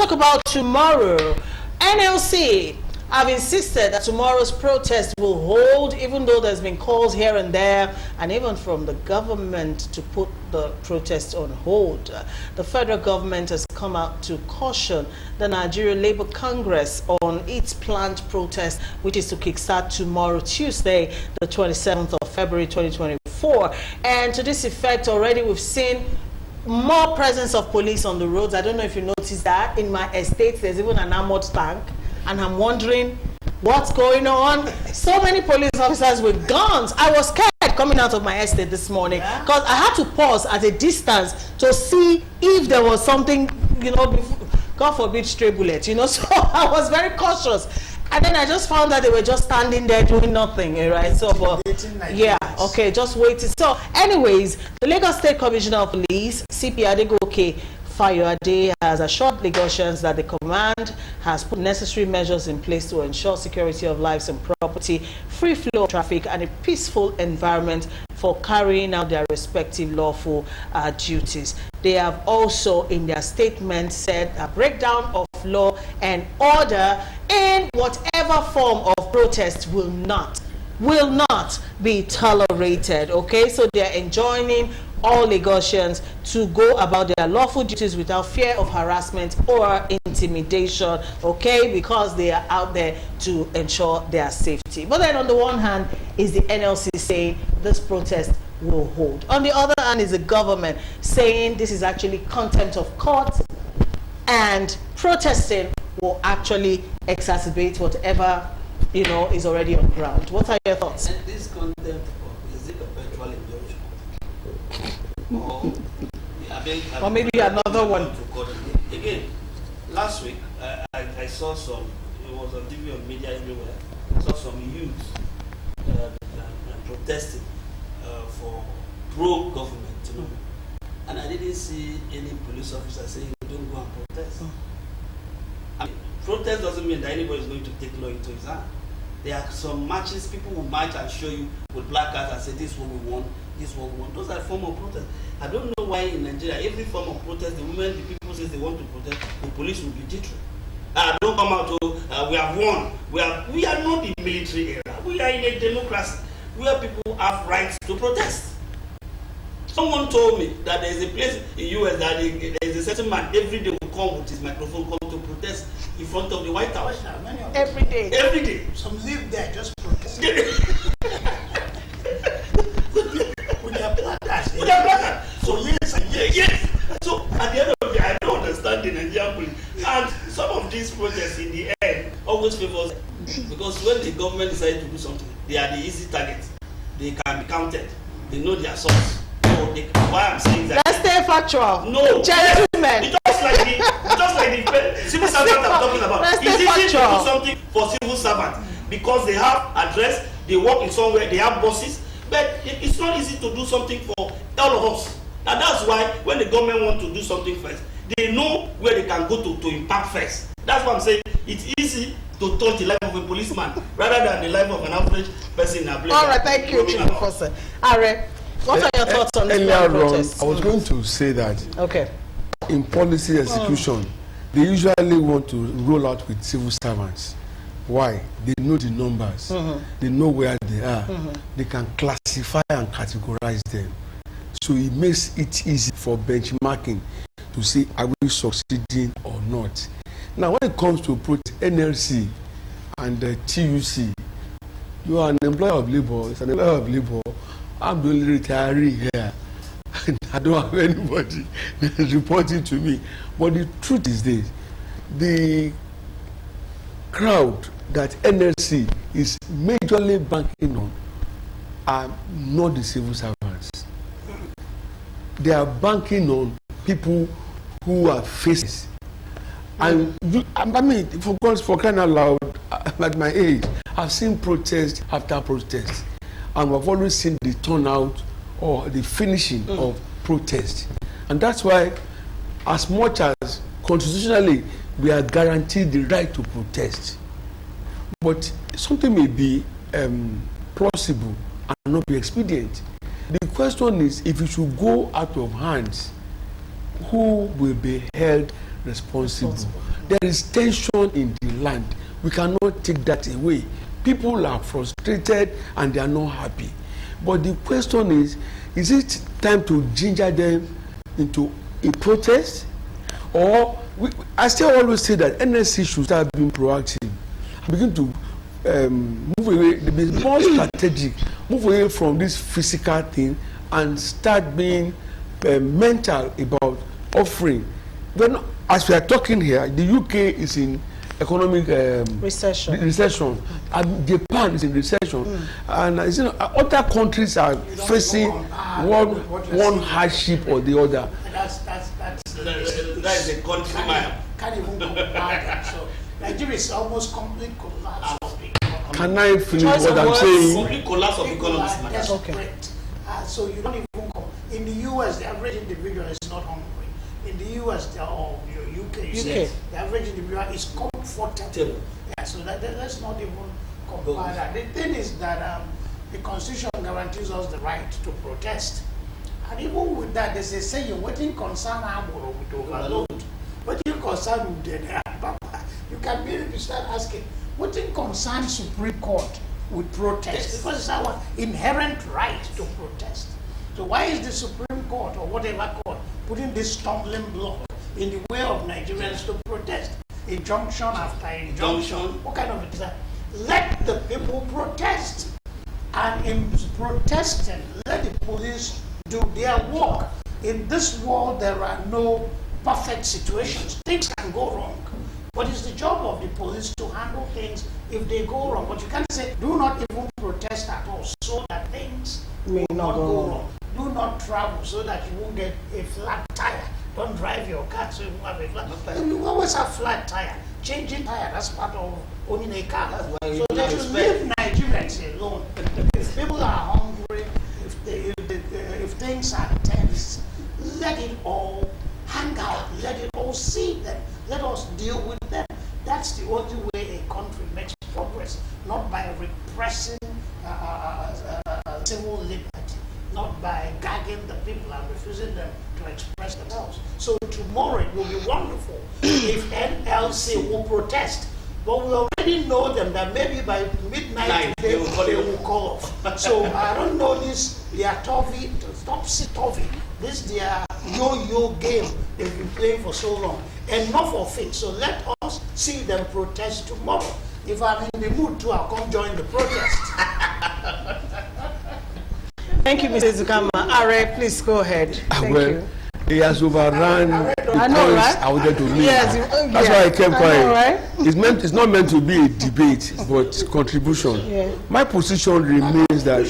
talk about tomorrow. NLC have insisted that tomorrow's protest will hold, even though there's been calls here and there, and even from the government to put the protest on hold. The federal government has come out to caution the Nigeria Labour Congress on its planned protest, which is to kickstart tomorrow, Tuesday, the 27th of February 2024. And to this effect, already we've seen more presence of police on the roads. I don't know if you noticed that. In my estate, there's even an armored tank. And I'm wondering what's going on. So many police officers with guns. I was scared coming out of my estate this morning because I had to pause at a distance to see if there was something, you know, God forbid, stray bullet, you know. So I was very cautious. And then I just found that they were just standing there doing nothing, right? So, but yeah, okay, just waiting. So, anyways, the Lagos State Commissioner of Police, CP Adegoke Fayode, has assured Lagosians that the command has put necessary measures in place to ensure security of lives and property, free flow of traffic, and a peaceful environment for carrying out their respective lawful duties. They have also, in their statement, said a breakdown of law and order in whatever form of protest will not be tolerated. Okay, so they are enjoining all Lagosians to go about their lawful duties without fear of harassment or intimidation, okay, because they are out there to ensure their safety. But then on the one hand is the NLC saying this protest will hold. On the other hand is the government saying this is actually contempt of court and protesting will actually exacerbate whatever, you know, is already on ground. What are your thoughts? And this contempt of, is it a perpetual injunction? Or maybe another one. Again, last week I saw some, it was on TV, on media everywhere, I saw some youths protesting for pro-government, you know. And I didn't see any police officer saying don't go and protest. I mean, protest doesn't mean that anybody is going to take law into his hand. There are some marches, people will march and show you with placards and say this is what we want, this is what we want. Those are form of protest. I don't know why in Nigeria, every form of protest, the moment the people say they want to protest, the police will be jittery. Don't come out to, we have won. We are not in military era. We are in a democracy where people have rights to protest. Someone told me that there is a place in the US that there is a certain man every day will come with his microphone, come to protest in front of the White House. Every day. Every day. Some live there just protest. With their placards. With their placards. So yes and yes. Yes. So at the end of the day, I don't understand the Nigerian police. And some of these protests in the end always favors them. Because when the government decides to do something, they are the easy targets. They can be counted. They know their source. Why I'm saying that? Let's stay factual. No, gentlemen. Just like the civil servant I'm talking about. It's easy to do something for civil servants because they have address, they work in somewhere, they have bosses. But it's not easy to do something for all of us. And that's why when the government wants to do something first, they know where they can go to impact first. That's what I'm saying. It's easy to touch the life of a policeman rather than the life of an average person in a place. All right, thank you, Chief Professor. Are, what are your thoughts on this protest? I was going to say that in policy execution, they usually want to roll out with civil servants. Why? They know the numbers. They know where they are. They can classify and categorize them. So it makes it easy for benchmarking to say, are we succeeding or not? Now, when it comes to NLC and the TUC, you are an employer of labor, it's an employer of labor. I'm the only retiree here. I don't have anybody that is reporting to me. But the truth is this, the crowd that NLC is majorly banking on are not the civil servants. They are banking on people who are faces. And I mean, for crying out loud, at my age, I've seen protest after protest. And we've always seen the turnout or the finishing of protest. And that's why, as much as constitutionally we are guaranteed the right to protest, but something may be plausible and not be expedient. The question is, if it should go out of hands, who will be held responsible. There is tension in the land. We cannot take that away. People are frustrated and they are not happy. But the question is it time to ginger them into a protest? Or I still always say that NSC should start being proactive, begin to move away, be more strategic, move away from this physical thing and start being mental about offering. When, as we are talking here, the UK is in economic recession. Japan is in recession, and other countries are facing one hardship or the other. That is a country mile. Can't even compare that. So Nigeria is almost complete collapse of the economy. Can I finish what I'm saying? Complete collapse of economy. That's correct. So you don't even come. In the US, the average individual is not hungry. In the US, or UK, the average individual is comfortable. Yeah, so let's not even compare that. The thing is that the Constitution guarantees us the right to protest. And even with that, they say you're waiting concern with overload. What you concern with the you can really start asking, what in concern Supreme Court with protest? Yes. Because it's our inherent right to protest. So why is the Supreme Court or whatever court putting this stumbling block in the way of Nigerians to protest? Injunction after injunction. What kind of it is that? Let the people protest. And in protesting, let the police do their work. In this world, there are no perfect situations. Things can go wrong. But it's the job of the police to handle things if they go wrong. But you can't say, do not even protest at all so that things will not go wrong. Do not travel so that you won't get a flat tire. Don't drive your car so you won't have a flat tire. You always have flat tire. Changing tire, that's part of owning a car. So they should leave Nigerians alone. If people are hungry, if things are tense, let it all hang out. Let it all see them. Let us deal with them. That's the only way a country makes progress, not by repressing civil liberty, not by gagging the people and refusing them to express themselves. So tomorrow it will be wonderful if NLC will protest. But we already know them that maybe by midnight they will call off. So I don't know this, their topsy-turvy, this their yo-yo game they've been playing for so long. Enough of it. So let us see them protest tomorrow. If I'm in the mood too, I'll come join the protest. Thank you, Mr. Zukama. Are, please go ahead. Thank you. He has overrun the points I wanted to make. Yes, that's why I kept quiet. Right? It's not meant to be a debate, but contribution. Yeah. My position remains that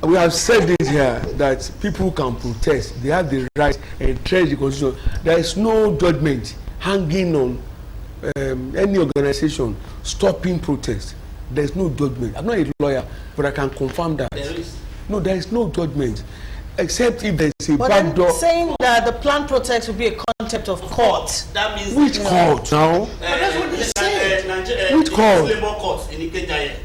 we have said it here that people can protest. They have the right and entrench the constitution. There is no judgment hanging on any organization stopping protest. There is no judgment. I'm not a lawyer, but I can confirm that. There is. No, there is no judgment. Except if there's a back door. Saying that the planned protest will be a contempt of court. That means which court now? That's what they say. Which court? Labor court in Ikeja.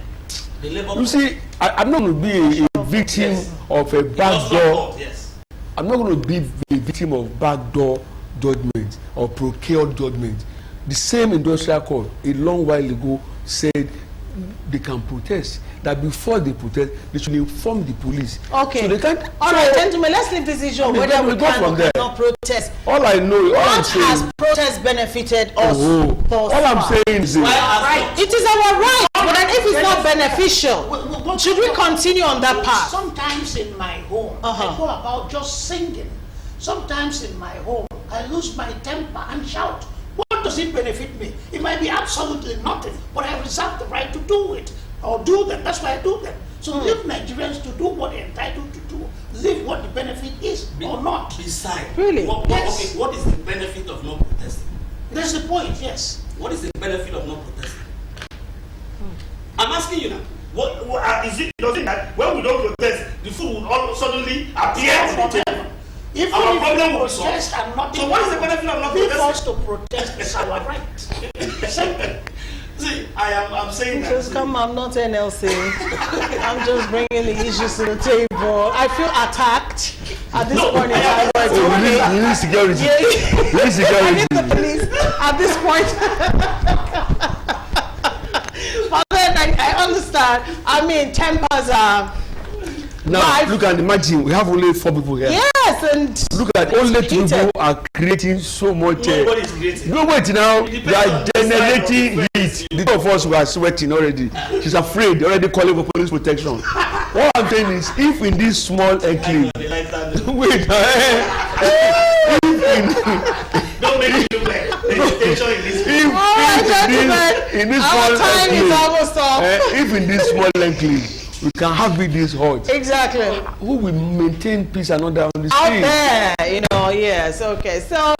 The labor. You see, I'm not going to be a victim of a backdoor. Yes. I'm not going to be a victim of backdoor judgment or procured judgment. The same industrial court a long while ago said they can protest. That before they protest, they should inform the police. Okay. So they can't. All right, gentlemen, let's leave this issue on whether we can or cannot protest. All I know, what has protest benefited us? All I'm saying is it is our right. But then if it's not beneficial, should we continue on that path? Sometimes in my home, I go about just singing. Sometimes in my home, I lose my temper and shout. What does it benefit me? It might be absolutely nothing, but I reserve the right to do it. Or do them. That's why I do them. So leave Nigerians to do what they're entitled to do. Leave what the benefit is or not. Beside. Really? Okay, what is the benefit of not protesting? That's the point, yes. What is the benefit of not protesting? I'm asking you now. What is it? Does it that when we don't protest, the food will all suddenly appear on the table? If our we problem will protest and not so what is the benefit of not protesting? Force to protest is our right. Simple. See, I'm saying that. Just come, I'm not NLC. I'm just bringing the issues to the table. I feel attacked. at this point in time. You need security. Yeah. You need security. I need the police at this point. But then I understand. I mean, tempers are. Now, life. look at imagine, we have only 4 people here. Yes, and Look at only 2 people are creating so much. Nobody is creating. No, wait now. It They depends are on the generating size of the heat. The two of us were sweating already. She's afraid, already calling for police protection. What I'm saying is, if in this small enclave, wait, Don't make me look like vegetation in this. in this our small time is enclave, almost up. if in this small enclave, we can have it this hot. Exactly. Who will maintain peace and order on the Out street? there, yes, okay. So